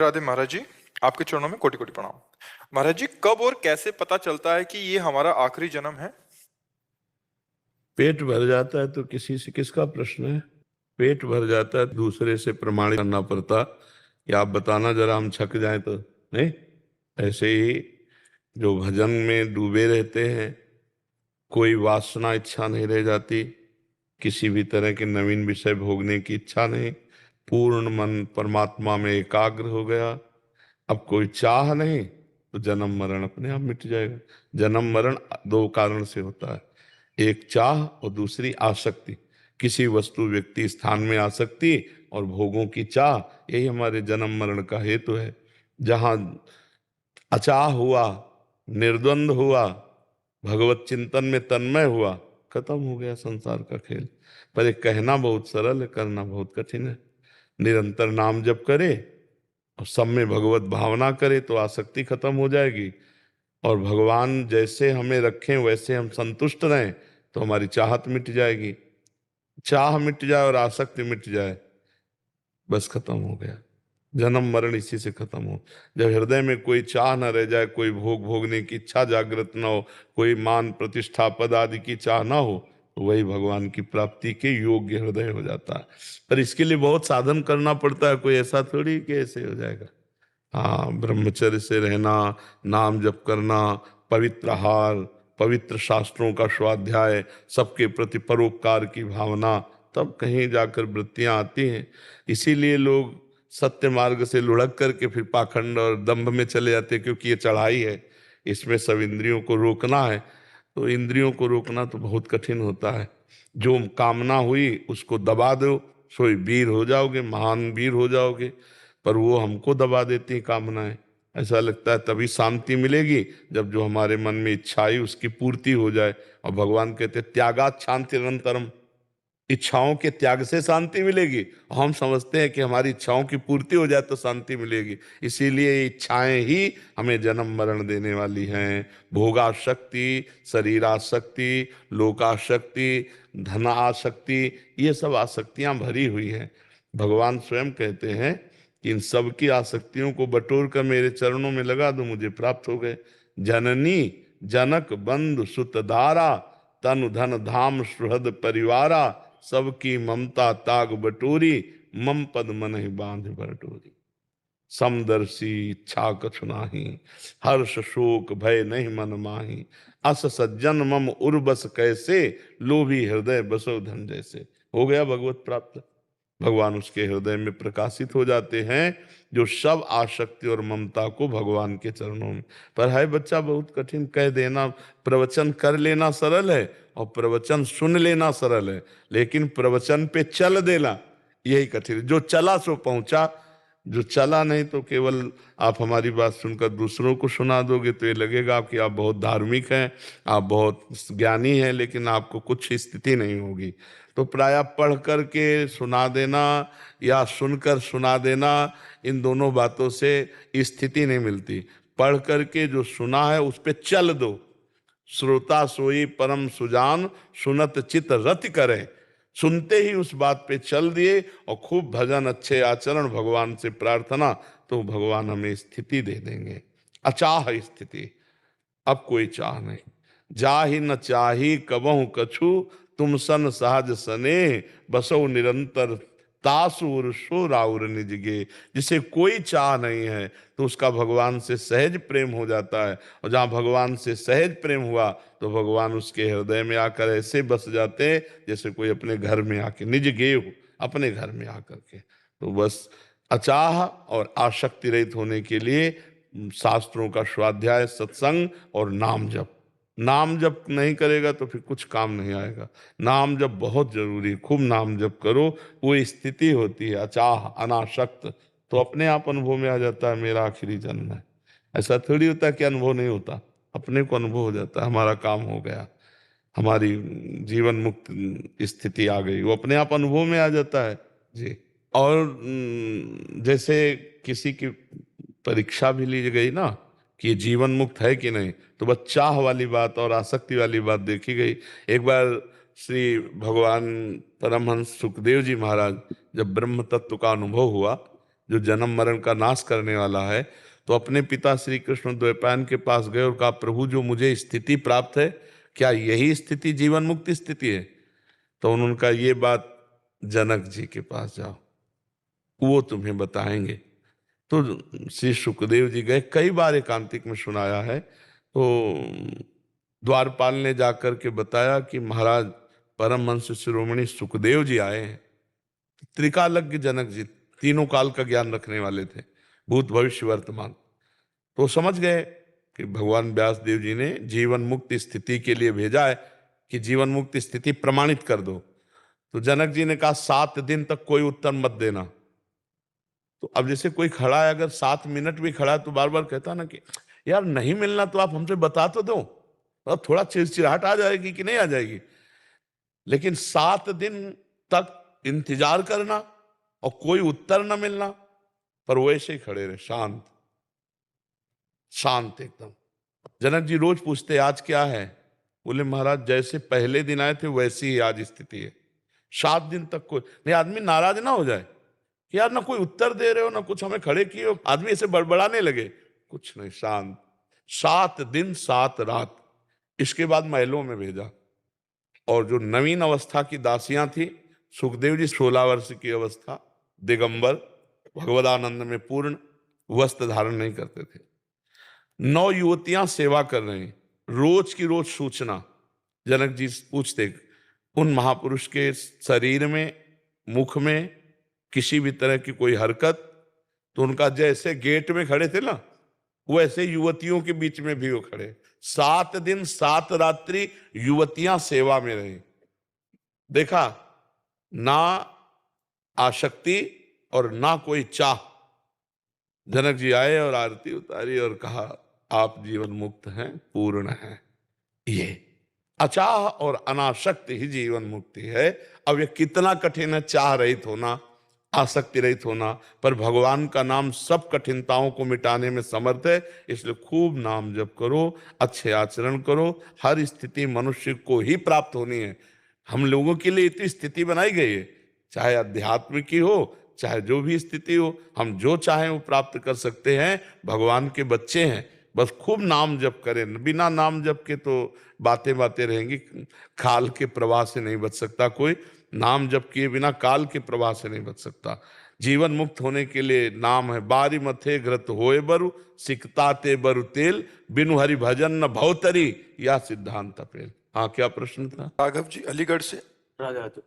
राधे महाराज जी, आपके चरणों में कोटि कोटि प्रणाम। महाराज जी, कब और कैसे पता चलता है कि ये हमारा आखिरी जन्म है? पेट भर जाता है तो किसी से किसका प्रश्न है। पेट भर जाता है दूसरे से प्रमाणित करना पड़ता कि आप बताना जरा, हम छक जाएं तो नहीं। ऐसे ही जो भजन में डूबे रहते हैं, कोई वासना इच्छा नहीं रह जाती, किसी भी तरह के नवीन विषय भोगने की इच्छा नहीं, पूर्ण मन परमात्मा में एकाग्र हो गया, अब कोई चाह नहीं, तो जन्म मरण अपने आप मिट जाएगा। जन्म मरण दो कारण से होता है, एक चाह और दूसरी आसक्ति। किसी वस्तु व्यक्ति स्थान में आसक्ति और भोगों की चाह, यही हमारे जन्म मरण का हेतु है। जहां अचाह हुआ, निर्द्वंद हुआ, भगवत चिंतन में तन्मय हुआ, खत्म हो गया संसार का खेल। पर ये कहना बहुत सरल है, करना बहुत कठिन है। निरंतर नाम जप करे और सब में भगवत भावना करे तो आसक्ति खत्म हो जाएगी, और भगवान जैसे हमें रखें वैसे हम संतुष्ट रहें तो हमारी चाहत मिट जाएगी। चाह मिट जाए और आसक्ति मिट जाए, बस खत्म हो गया। जन्म मरण इसी से खत्म हो। जब हृदय में कोई चाह न रह जाए, कोई भोग भोगने की इच्छा जागृत न हो, कोई मान प्रतिष्ठा पद आदि की चाह ना हो, तो वही भगवान की प्राप्ति के योग्य हृदय हो जाता है। पर इसके लिए बहुत साधन करना पड़ता है, कोई ऐसा थोड़ी कि ऐसे हो जाएगा। हाँ, ब्रह्मचर्य से रहना, नाम जप करना, पवित्र आहार, पवित्र शास्त्रों का स्वाध्याय, सबके प्रति परोपकार की भावना, तब कहीं जाकर वृत्तियां आती हैं। इसीलिए लोग सत्य मार्ग से लुढ़क करके फिर पाखंड और दंभ में चले जाते हैं, क्योंकि ये चढ़ाई है, इसमें सब इंद्रियों को रोकना है। तो इंद्रियों को रोकना तो बहुत कठिन होता है। जो कामना हुई उसको दबा दो, सोई वीर हो जाओगे, महान वीर हो जाओगे। पर वो हमको दबा देती हैं कामनाएं। ऐसा लगता है तभी शांति मिलेगी जब जो हमारे मन में इच्छा आई उसकी पूर्ति हो जाए। और भगवान कहते हैं त्यागात शांति निरंतरम, इच्छाओं के त्याग से शांति मिलेगी। हम समझते हैं कि हमारी इच्छाओं की पूर्ति हो जाए तो शांति मिलेगी। इसीलिए ये इच्छाएं ही हमें जन्म मरण देने वाली हैं। भोगाशक्ति, शरीराशक्ति, लोकाशक्ति, धनाशक्ति, ये सब आसक्तियां भरी हुई हैं। भगवान स्वयं कहते हैं कि इन सब की आसक्तियों को बटोर कर मेरे चरणों में लगा दो, मुझे प्राप्त हो गए। जननी जनक बंधु सुत दारा, तनु धन धाम सुहृद परिवारा, सबकी ममता ताग बटोरी, मम पद मन ही बांध बटोरी। समदर्शी इच्छा कछु नाही, हर्ष शोक भय नहीं मन माही, अस सज्जन मम उर्बस कैसे, लोभी हृदय बसो धन जैसे। हो गया भगवत प्राप्त। भगवान उसके हृदय में प्रकाशित हो जाते हैं, जो सब आसक्ति और ममता को भगवान के चरणों में। पर है बच्चा बहुत कठिन। कह देना, प्रवचन कर लेना सरल है और प्रवचन सुन लेना सरल है, लेकिन प्रवचन पे चल देना यही कठिन है। जो चला सो पहुंचा, जो चला नहीं तो केवल आप हमारी बात सुनकर दूसरों को सुना दोगे तो ये लगेगा कि आप बहुत धार्मिक हैं, आप बहुत ज्ञानी हैं, लेकिन आपको कुछ स्थिति नहीं होगी। तो प्रायः पढ़ कर के सुना देना या सुनकर सुना देना, इन दोनों बातों से स्थिति नहीं मिलती। पढ़ करके जो सुना है उस पे चल दो। श्रोता सोई परम सुजान, सुनत चित रति करें। सुनते ही उस बात पे चल दिए और खूब भजन, अच्छे आचरण, भगवान से प्रार्थना, तो भगवान हमें स्थिति दे देंगे, अचाह स्थिति। अब कोई चाह नहीं। जाहि न चाही कबहु कछु, तुम सन सहज सने, बसो निरंतर तासुर सो राउर निजगे। जिसे कोई चाह नहीं है तो उसका भगवान से सहज प्रेम हो जाता है, और जहाँ भगवान से सहज प्रेम हुआ तो भगवान उसके हृदय में आकर ऐसे बस जाते हैं जैसे कोई अपने घर में आके, निज गे हो, अपने घर में आकर के। तो बस अचाह और आसक्ति रहित होने के लिए शास्त्रों का स्वाध्याय, सत्संग और नाम जप। नाम जप नहीं करेगा तो फिर कुछ काम नहीं आएगा। नाम जप बहुत जरूरी, खूब नाम जप करो। वो स्थिति होती है अचाह अनासक्त, तो अपने आप अनुभव में आ जाता है मेरा आखिरी जन्म है। ऐसा थोड़ी होता कि अनुभव नहीं होता, अपने को अनुभव हो जाता है हमारा काम हो गया, हमारी जीवन मुक्त स्थिति आ गई, वो अपने आप अनुभव में आ जाता है जी। और जैसे किसी की परीक्षा भी ली गई ना कि ये जीवन मुक्त है कि नहीं, तो बस चाह वाली बात और आसक्ति वाली बात देखी गई। एक बार श्री भगवान परमहंस सुखदेव जी महाराज जब ब्रह्म तत्व का अनुभव हुआ, जो जन्म मरण का नाश करने वाला है, तो अपने पिता श्री कृष्ण द्वैपायन के पास गए और कहा, प्रभु जो मुझे स्थिति प्राप्त है, क्या यही स्थिति जीवन मुक्ति स्थिति है? तो उन्होंने कहा, ये बात जनक जी के पास जाओ, वो तुम्हें बताएंगे। तो श्री सुखदेव जी गए, कई बार एकांतिक में सुनाया है। तो द्वारपाल ने जाकर के बताया कि महाराज परमहंस शिरोमणि सुखदेव जी आए हैं। त्रिकालज्ञ जनक जी, तीनों काल का ज्ञान रखने वाले थे, भूत भविष्य वर्तमान। तो समझ गए कि भगवान व्यास देव जी ने जीवन मुक्त स्थिति के लिए भेजा है कि जीवन मुक्त स्थिति प्रमाणित कर दो। तो जनक जी ने कहा 7 दिन तक कोई उत्तर मत देना। तो अब जैसे कोई खड़ा है, अगर 7 मिनट भी खड़ा है तो बार बार कहता ना कि यार नहीं मिलना तो आप हमसे बता तो दो, अब थोड़ा चिड़चिड़ाहट आ जाएगी कि नहीं आ जाएगी। लेकिन 7 दिन तक इंतजार करना और कोई उत्तर न मिलना, पर वैसे ही खड़े रहे, शांत शांत एकदम। जनक जी रोज पूछते, आज क्या है? बोले महाराज जैसे पहले दिन आए थे वैसी ही आज स्थिति है। 7 दिन तक कोई नहीं। आदमी नाराज ना हो जाए कि यार ना कोई उत्तर दे रहे हो ना कुछ हमें खड़े किए हो, आदमी ऐसे बड़बड़ाने लगे, कुछ नहीं, शांत। 7 दिन 7 रात। इसके बाद महलों में भेजा। और जो नवीन अवस्था की दासियां थी, सुखदेव जी 16 वर्ष की अवस्था, दिगंबर, भगवदानंद में पूर्ण, वस्त्र धारण नहीं करते थे। 9 युवतियां सेवा कर रही, रोज की रोज सूचना। जनक जी पूछते, उन महापुरुष के शरीर में, मुख में किसी भी तरह की कोई हरकत? तो उनका जैसे गेट में खड़े थे ना, वैसे युवतियों के बीच में भी वो खड़े। 7 दिन 7 रात्रि युवतियां सेवा में रही। देखा, ना आसक्ति और ना कोई चाह। जनक जी आए और आरती उतारी और कहा, आप जीवन मुक्त हैं, पूर्ण हैं। ये अचाह और अनासक्त ही जीवन मुक्ति है। अब ये कितना कठिन है चाह रहित होना, आसक्ति रहित होना, पर भगवान का नाम सब कठिनताओं को मिटाने में समर्थ है। इसलिए खूब नाम जप करो, अच्छे आचरण करो, हर स्थिति मनुष्य को ही प्राप्त होनी है। हम लोगों के लिए इतनी स्थिति बनाई गई है, चाहे अध्यात्म की हो, चाहे जो भी स्थिति हो, हम जो चाहें वो प्राप्त कर सकते हैं। भगवान के बच्चे हैं, बस खूब नाम जप करें। बिना नाम जप के तो बातें बातें रहेंगी, काल के प्रवाह से नहीं बच सकता कोई। नाम जप किए बिना काल के प्रवाह से नहीं बच सकता। जीवन मुक्त होने के लिए नाम है, बारी मथे घृत होए बरु, सिकता ते बरु तेल, बिनु हरि भजन न भवतरी, या सिद्धांत पेल। हाँ, क्या प्रश्न था? राघव जी अलीगढ़ से। राजा तो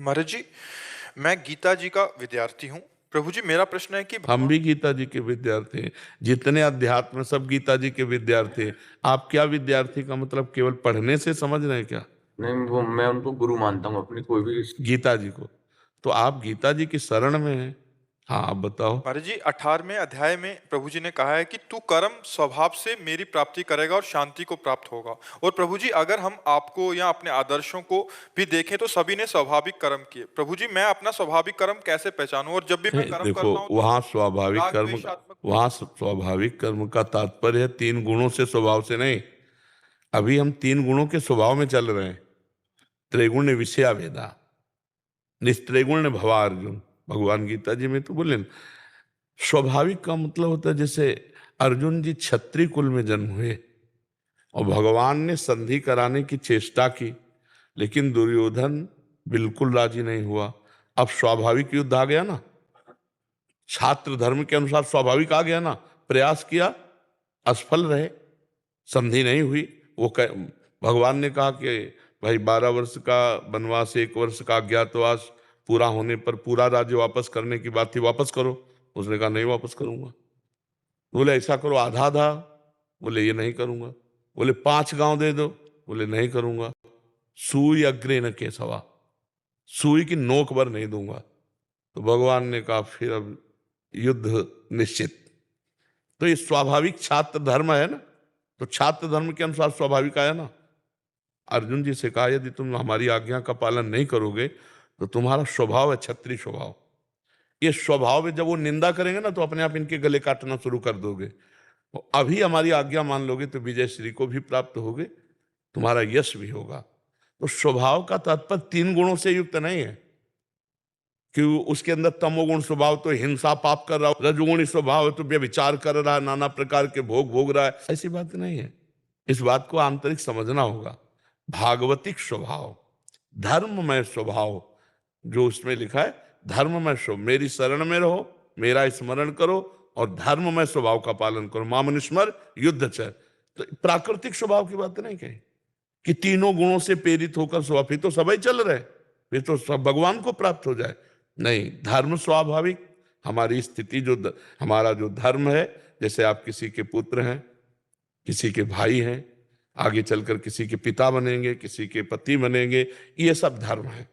महाराज जी, मैं गीता जी का विद्यार्थी हूँ। प्रभु जी मेरा प्रश्न है कि हम भी गीता जी के विद्यार्थी हैं। जितने अध्यात्म में सब गीता जी के विद्यार्थी हैं। आप क्या विद्यार्थी का मतलब केवल पढ़ने से समझ रहे हैं क्या नहीं, वो मैं उनको गुरु मानता हूँ अपनी, कोई भी। गीता जी को? तो आप गीता जी की शरण में हैं। हाँ, आप बताओ। महाराज जी 18वें अध्याय में प्रभु जी ने कहा है कि तू कर्म स्वभाव से मेरी प्राप्ति करेगा और शांति को प्राप्त होगा। और प्रभु जी अगर हम आपको या अपने आदर्शों को भी देखें तो सभी ने स्वाभाविक कर्म किए। प्रभु जी मैं अपना स्वाभाविक कर्म कैसे पहचानूं? और जब भी मैं कर्म देखो, करता हूं तो वहां स्वाभाविक राग कर्म, द्वेषात्मक। वहां स्वाभाविक कर्म का तात्पर्य है 3 गुणों से, स्वभाव से नहीं। अभी हम 3 गुणों के स्वभाव में चल रहे हैं। त्रिगुण विषया वेदा, निस्त्रिगुण भवा अर्जुन, भगवान गीता जी में तो बोले ना। स्वाभाविक का मतलब होता है, जैसे अर्जुन जी क्षत्रिय कुल में जन्म हुए और भगवान ने संधि कराने की चेष्टा की, लेकिन दुर्योधन बिल्कुल राजी नहीं हुआ। अब स्वाभाविक युद्ध आ गया ना, छात्र धर्म के अनुसार स्वाभाविक आ गया ना। प्रयास किया, असफल रहे, संधि नहीं हुई। भगवान ने कहा कि भाई 12 वर्ष का वनवास, 1 वर्ष का अज्ञातवास पूरा होने पर पूरा राज्य वापस करने की बात थी, वापस करो। उसने कहा नहीं वापस करूंगा। बोले ऐसा करो आधा आधा, बोले ये नहीं करूंगा। बोले 5 गांव दे दो, बोले नहीं करूंगा। सुई अग्रे न केसवा, सुई की नोक पर नहीं दूंगा। तो भगवान ने कहा फिर अब युद्ध निश्चित। तो ये स्वाभाविक छात्र धर्म है ना, तो छात्र धर्म के अनुसार स्वाभाविक आया ना। अर्जुन जी से कहा यदि तुम हमारी आज्ञा का पालन नहीं करोगे तो तुम्हारा स्वभाव है क्षत्रिय स्वभाव। ये स्वभाव में जब वो निंदा करेंगे ना तो अपने आप इनके गले काटना शुरू कर दोगे। तो अभी हमारी आज्ञा मान लोगे तो विजय श्री को भी प्राप्त होगे, तुम्हारा यश भी होगा। तो स्वभाव का तात्पर्य 3 गुणों से युक्त नहीं है। कि उसके अंदर तमोगुण स्वभाव तो हिंसा पाप कर रहा हो, रजोगुणी स्वभाव है तो व्यभिचार कर रहा है, नाना प्रकार के भोग भोग रहा है, ऐसी बात नहीं है। इस बात को आंतरिक समझना होगा। भागवतिक स्वभाव, धर्ममय स्वभाव, जो उसमें लिखा है धर्ममय स्वभाव, मेरी शरण में रहो, मेरा स्मरण करो और धर्ममय स्वभाव का पालन करो। मामनुस्मर युद्ध च। तो प्राकृतिक स्वभाव की बात नहीं कही कि तीनों गुणों से प्रेरित होकर स्वभाव, फिर तो सभी चल रहे, फिर तो सब भगवान को प्राप्त हो जाए। नहीं, धर्म स्वाभाविक, हमारी स्थिति जो हमारा जो धर्म है, जैसे आप किसी के पुत्र हैं, किसी के भाई हैं, आगे चलकर किसी के पिता बनेंगे, किसी के पति बनेंगे, ये सब धर्म है,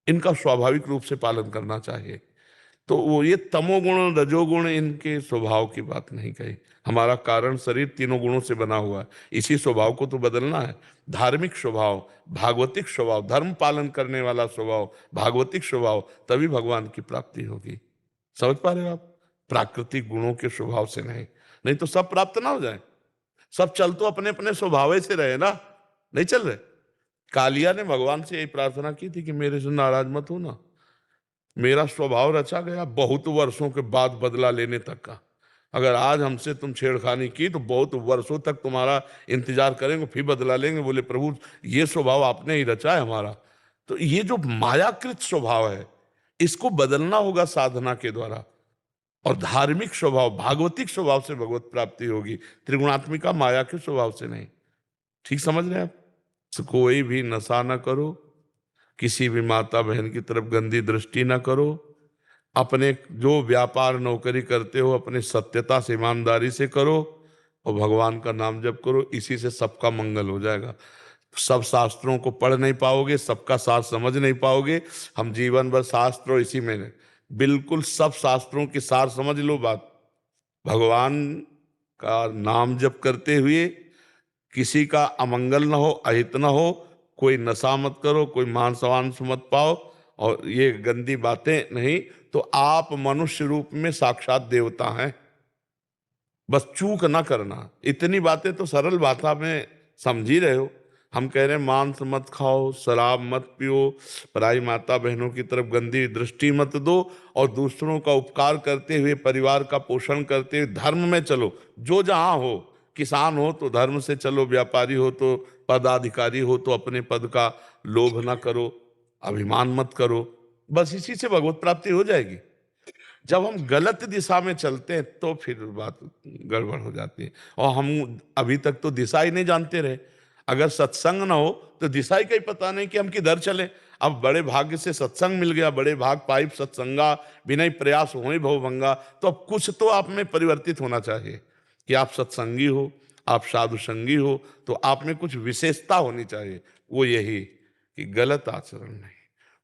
इनका स्वाभाविक रूप से पालन करना चाहिए। तो वो ये तमोगुण रजोगुण इनके स्वभाव की बात नहीं कही। हमारा कारण शरीर तीनों गुणों से बना हुआ है, इसी स्वभाव को तो बदलना है। धार्मिक स्वभाव, भागवतिक स्वभाव, धर्म पालन करने वाला स्वभाव, भागवतिक स्वभाव, तभी भगवान की प्राप्ति होगी। समझ पा रहे हो आप? प्राकृतिक गुणों के स्वभाव से नहीं, नहीं तो सब प्राप्त ना हो जाए। सब चल तो अपने अपने स्वभाव से रहे ना, नहीं चल रहे। कालिया ने भगवान से यही प्रार्थना की थी कि मेरे से नाराज मत हो ना, मेरा स्वभाव रचा गया बहुत वर्षों के बाद बदला लेने तक का। अगर आज हमसे तुम छेड़खानी की तो बहुत वर्षों तक तुम्हारा इंतजार करेंगे, फिर बदला लेंगे। बोले प्रभु ये स्वभाव आपने ही रचा है हमारा। तो ये जो मायाकृत स्वभाव है, इसको बदलना होगा साधना के द्वारा। और धार्मिक स्वभाव, भागवतिक स्वभाव से भगवत प्राप्ति होगी, त्रिगुणात्मिका माया के स्वभाव से नहीं। ठीक समझ रहे हैं आप? तो कोई भी नशा ना करो, किसी भी माता बहन की तरफ गंदी दृष्टि ना करो, अपने जो व्यापार नौकरी करते हो अपने सत्यता से ईमानदारी से करो और भगवान का नाम जप करो, इसी से सबका मंगल हो जाएगा। सब शास्त्रों को पढ़ नहीं पाओगे, सबका सार समझ नहीं पाओगे। हम जीवन भर शास्त्र इसी में, बिल्कुल सब शास्त्रों की सार समझ लो बात। भगवान का नाम जप करते हुए किसी का अमंगल न हो, अहित न हो, कोई नशा मत करो, कोई मान सवांश मत पाओ, और ये गंदी बातें नहीं, तो आप मनुष्य रूप में साक्षात देवता हैं। बस चूक ना करना। इतनी बातें तो सरल भाषा में समझ ही रहे हो। हम कह रहे हैं मांस मत खाओ, शराब मत पियो, पराई माता बहनों की तरफ गंदी दृष्टि मत दो, और दूसरों का उपकार करते हुए परिवार का पोषण करते हुए धर्म में चलो। जो जहां हो, किसान हो तो धर्म से चलो, व्यापारी हो तो, पदाधिकारी हो तो अपने पद का लोभ ना करो, अभिमान मत करो। बस इसी से भगवत प्राप्ति हो जाएगी। जब हम गलत दिशा में चलते हैं तो फिर बात गड़बड़ हो जाती है। और हम अभी तक तो दिशा ही नहीं जानते रहे। अगर सत्संग ना हो तो दिशा ही कहीं पता नहीं कि हम किधर चले। अब बड़े भाग्य से सत्संग मिल गया, बड़े भाग पाइप सत्संगा, बिना प्रयास हो भवभंगा। तो अब कुछ तो आप में परिवर्तित होना चाहिए कि आप सत्संगी हो, आप साधु संगी हो, तो आप में कुछ विशेषता होनी चाहिए। वो यही कि गलत आचरण नहीं,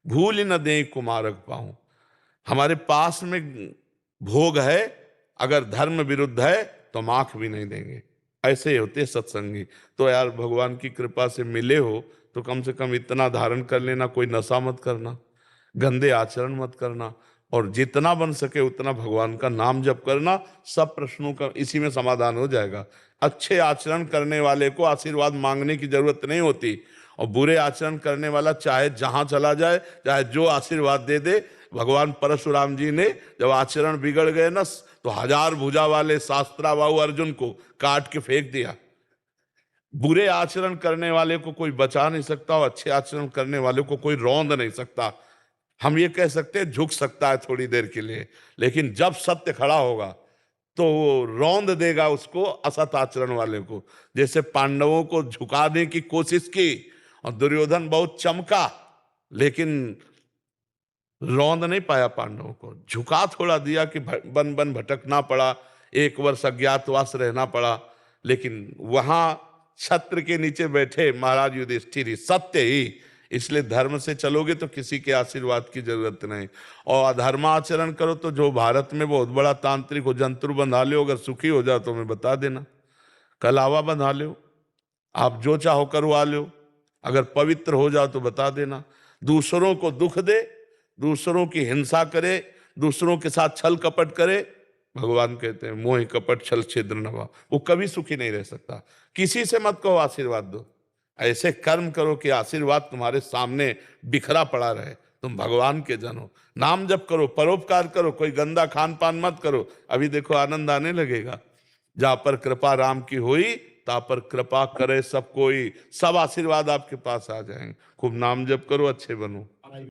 भूल न दे कुमारक पाऊं। हमारे पास में भोग है, अगर धर्म विरुद्ध है तो हम आंख भी नहीं देंगे। ऐसे ही होते सत्संगी। तो यार भगवान की कृपा से मिले हो तो कम से कम इतना धारण कर लेना, कोई नशा मत करना, गंदे आचरण मत करना, और जितना बन सके उतना भगवान का नाम जप करना। सब प्रश्नों का इसी में समाधान हो जाएगा। अच्छे आचरण करने वाले को आशीर्वाद मांगने की जरूरत नहीं होती, और बुरे आचरण करने वाला चाहे जहां चला जाए, चाहे जो आशीर्वाद दे दे। भगवान परशुराम जी ने जब आचरण बिगड़ गए ना, तो 1000 भुजा वाले शास्त्राबाहु अर्जुन को काट के फेंक दिया। बुरे आचरण करने वाले को कोई बचा नहीं सकता, और अच्छे आचरण करने वाले को कोई रौंद नहीं सकता। हम ये कह सकते हैं झुक सकता है थोड़ी देर के लिए, लेकिन जब सत्य खड़ा होगा तो वो रौंद देगा उसको, असत आचरण वाले को। जैसे पांडवों को झुकाने की कोशिश की और दुर्योधन बहुत चमका, लेकिन रौंद नहीं पाया पांडवों को। झुका थोड़ा दिया कि बन बन भटकना पड़ा, 1 वर्ष अज्ञातवास रहना पड़ा, लेकिन वहां छत्र के नीचे बैठे महाराज युधिष्ठिर सत्य ही। इसलिए धर्म से चलोगे तो किसी के आशीर्वाद की जरूरत नहीं। और अधर्माचरण करो तो जो भारत में बहुत बड़ा तांत्रिक हो, जंतु बंधा लो, अगर सुखी हो जाओ तो मैं बता देना, कलावा बंधा लो, आप जो चाहो करवा लो। अगर पवित्र हो जाओ तो बता देना। दूसरों को दुख दे, दूसरों की हिंसा करे, दूसरों के साथ छल कपट करे, भगवान कहते हैं मोह कपट छल छिद्र नवा, वो कभी सुखी नहीं रह सकता। किसी से मत कहो आशीर्वाद दो, ऐसे कर्म करो कि आशीर्वाद तुम्हारे सामने बिखरा पड़ा रहे, तुम भगवान के जन हो। नाम जप करो, परोपकार करो, कोई गंदा खान पान मत करो। अभी देखो आनंद आने लगेगा। जहां पर कृपा राम की हुई, ता पर कृपा करे सब कोई, सब आशीर्वाद आपके पास आ जाएंगे। खूब नाम जप करो, अच्छे बनो।